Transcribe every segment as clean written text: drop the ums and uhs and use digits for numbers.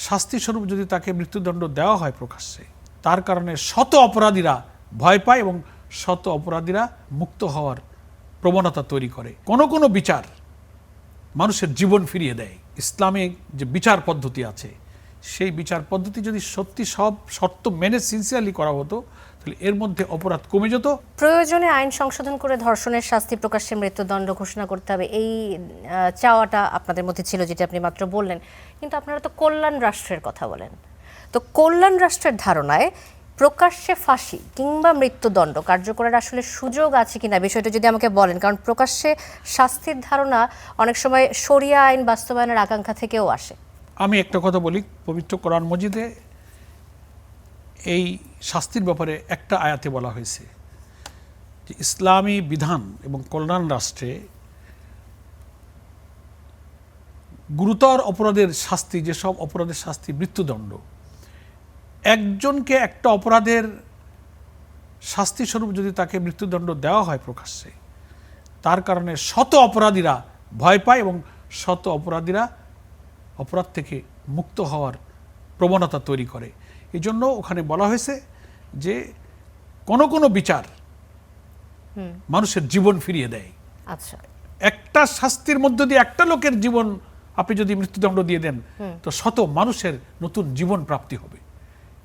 শাস্তিস্বরূপ যদি তাকে মৃত্যুদণ্ড দেওয়া হয় প্রকাশ্যে, তার কারণে শত অপরাধীরা ভয় পায় এবং শত অপরাধীরা মুক্ত হওয়ার প্রবণতা তৈরি করে। কোনো কোনো বিচার মানুষের জীবন ফিরিয়ে দেয়। ইসলামে যে বিচার পদ্ধতি আছে, সেই বিচার পদ্ধতি যদি সত্যি সব শর্ত মেনে সিনসিয়ারলি করা হতো, তাহলে এর মধ্যে অপরাধ কমে যেত। প্রয়োজনে আইন সংশোধন করে ধর্ষণের শাস্তি প্রকাশ্যে মৃত্যুদণ্ড ঘোষণা করতে হবে, এই চাওয়াটা আপনাদের মধ্যে ছিল, যেটা আপনি মাত্র বললেন। কিন্তু আপনারা তো কল্যাণ রাষ্ট্রের কথা বলেন, তো কল্যাণ রাষ্ট্রের ধারণায় প্রকাশ্যে ফাঁসি কিংবা মৃত্যুদণ্ড কার্যকরের আসলে সুযোগ আছে কিনা, বিষয়টা যদি আমাকে বলেন। কারণ প্রকাশ্যে শাস্তির ধারণা অনেক সময় শরিয়া আইন বাস্তবায়নের আকাঙ্ক্ষা থেকেও আসে। আমি একটা কথা বলি, পবিত্র কোরআন মজিদে এই শাস্তির ব্যাপারে একটা আয়াতে বলা হয়েছে যে ইসলামী বিধান এবং কল্যাণ রাষ্ট্রে গুরুতর অপরাধের শাস্তি, যেসব অপরাধের শাস্তি মৃত্যুদণ্ড, একজনকে একটা অপরাধের শাস্তিস্বরূপ যদি তাকে মৃত্যুদণ্ড দেওয়া হয় প্রকাশ্যে, তার কারণে শত অপরাধীরা ভয় পায় এবং শত অপরাধীরা অপরাধ থেকে মুক্ত হওয়ার প্রবণতা তৈরি করে। এই জন্য ওখানে বলা হয়েছে যে কোনো কোনো বিচার মানুষের জীবন ফিরিয়ে দেয়। আচ্ছা, একটা শাস্তির মধ্য দিয়ে একটা লোকের জীবন আপনি যদি মৃত্যুদণ্ড দিয়ে দেন, তো শত মানুষের নতুন জীবন প্রাপ্তি হবে।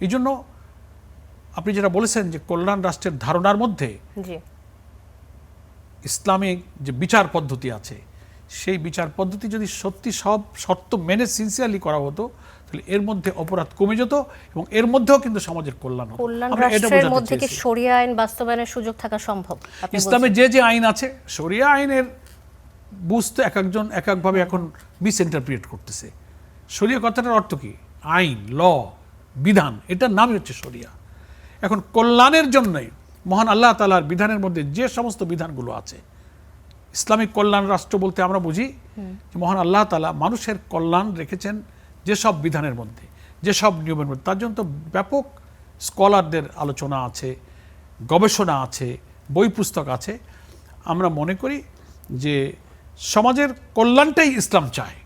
এই জন্য আপনি যেটা বলেছেন যে কল্যাণ রাষ্ট্রের ধারণার মধ্যে ইসলামিক যে বিচার পদ্ধতি আছে, সেই বিচার পদ্ধতি যদি সত্যি সব শর্ত মেনে সিনসিয়ারলি করা হতো, তাহলে এর মধ্যে অপরাধ কমে যেত এবং এর মধ্যেও কিন্তু সমাজের কল্যাণ হতো। কল্যাণ রাষ্ট্রের মধ্যে কি শরিয়া আইন বাস্তবায়নের সুযোগ থাকা সম্ভব? ইসলামে যে যে আইন আছে, শরিয়া আইনের বুঝতে এক একজন এক একভাবে এখন মিস ইন্টারপ্রিট করতেছে। শরিয়া কথাটার অর্থ কি? আইন, ল, বিধান, এটার নামই হচ্ছে শরিয়া। এখন কল্যাণের জন্যই মহান আল্লাহ তাআলার বিধানের মধ্যে যে সমস্ত বিধানগুলো আছে, ইসলামিক কল্যাণ রাষ্ট্র বলতে আমরা বুঝি যে মহান আল্লাহ তাআলা মানুষের কল্যাণ রেখেছেন যেসব বিধানের মধ্যে, যেসব নিয়মের মধ্যে। তার জন্য তো ব্যাপক স্কলারদের আলোচনা আছে, গবেষণা আছে, বই পুস্তক আছে। আমরা মনে করি যে সমাজের কল্যাণটাই ইসলাম চায়।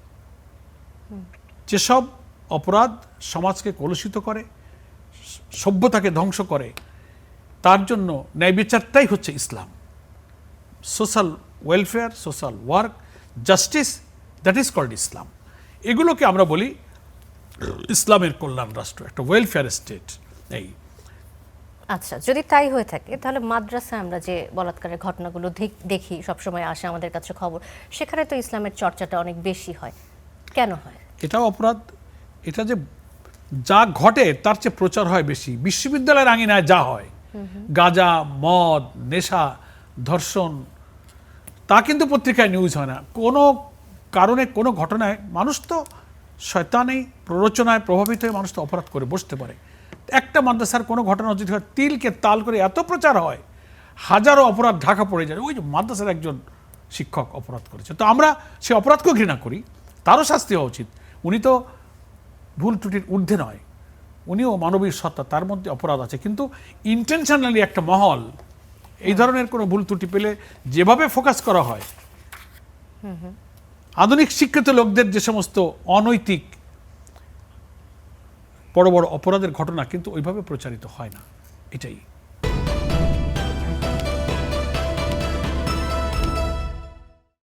যেসব অপরাধ সমাজকে কলুষিত করে, সভ্যতাকে ধ্বংস করে, তার জন্য ন্যায় বিচারটাই হচ্ছে Islam. Social welfare, social work, justice, that is called Islam. এগুলোকে আমরা বলি ইসলামের কল্যাণ রাষ্ট্র, একটা ওয়েলফেয়ার স্টেট। এই আচ্ছা, যদি তাই হয়ে থাকে, তাহলে মাদ্রাসায় আমরা যে বলাৎকারের ঘটনাগুলো দেখি, সবসময় আসে আমাদের কাছে খবর, সেখানে তো ইসলামের চর্চাটা অনেক বেশি হয়। কেন হয়? এটাও অপরাধ। এটা যে যা ঘটে তার চেয়ে প্রচার হয় বেশি। বিশ্ববিদ্যালয়ের আঙিনায় যা হয়, গাঁজা, মদ, নেশা, ধর্ষণ, তা কিন্তু পত্রিকায় নিউজ হয় না। কোনো কারণে কোনো ঘটনায় মানুষ তো শয়তানি প্ররোচনায় প্রভাবিত হয়ে মানুষ তো অপরাধ করে বসতে পারে। একটা মাদ্রাসার কোনো ঘটনা যদি হয়, তিলকে তাল করে এত প্রচার হয়, হাজারো অপরাধ ঢাকা পড়ে যায়। ওই যে মাদ্রাসার একজন শিক্ষক অপরাধ করেছে, তো আমরা সে অপরাধকেও ঘৃণা করি, তারও শাস্তি হওয়া উচিত। উনি তো ভুল ত্রুটির ঊর্ধ্বে নয়, উনিও মানবীয় সত্তা, তার মধ্যে অপরাধ আছে। কিন্তু ইন্টেনশনালি একটা মহল এই ধরনের কোনো ভুল ত্রুটি পেলে যেভাবে ফোকাস করা হয়, আধুনিক শিক্ষিত লোকদের যে সমস্ত অনৈতিক বড় বড় অপরাধের ঘটনা কিন্তু ওইভাবে প্রচারিত হয় না। এটাই